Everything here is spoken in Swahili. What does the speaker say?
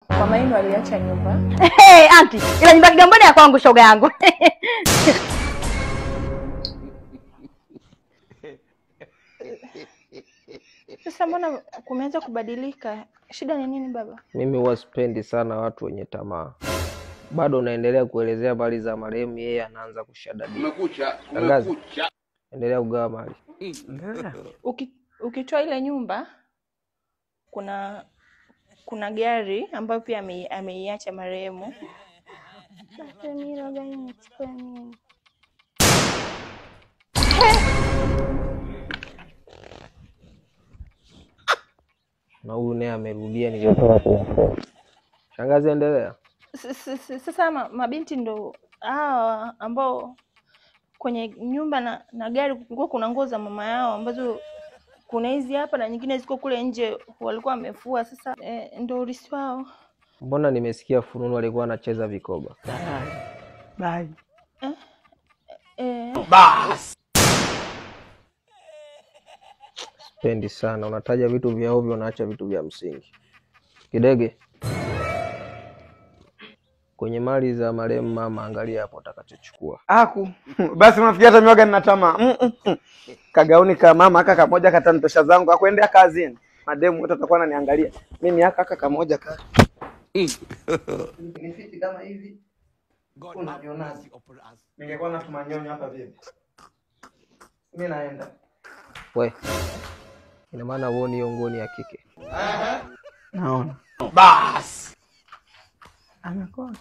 Mama yenu aliacha nyumba. Auntie, ila nyumba Kigamboni ya kwangu shoga yangu. Sasa mbona kumeanza kubadilika? Shida ni nini baba? Mimi huwa sipendi sana watu wenye tamaa. Bado unaendelea kuelezea habari za marehemu, yeye anaanza kushadadi. Umekucha. Endelea kugawa mali. Ukitoa ile nyumba kuna gari ambayo pia ameiacha marehemu. Sasa mimi gari nichukue mimi. Na huyu naye amerudia niliotoa kwa. Shangazi, endelea. Sasa mabinti ndo hao ambao kwenye nyumba na gari kulikuwa kuna nguo za mama yao ambazo kuna hizi hapa na nyingine ziko kule nje walikuwa wamefua. Sasa ndo urisi wao. Mbona nimesikia fununu alikuwa anacheza vikoba? Bye. Bas. Sipendi sana unataja vitu vya ovyo, unaacha vitu vya msingi. Kidege, kwenye mali za marehemu mama angalia hapo utakachochukua. Aku. Basi unafikia hata mioga nina tamaa. Kagauni ka mama aka kamoja katanitosha zangu akwendea kazini. Mademu wote watakuwa wananiangalia. Mimi aka kamoja ka. Nifiti kama hivi. Unajionaje? Ningekuwa na tumanyonyo hapa vipi? Mimi naenda. We. Ina maana uone hiyo ngoni ya kike. Naona. Bas. Anakuwa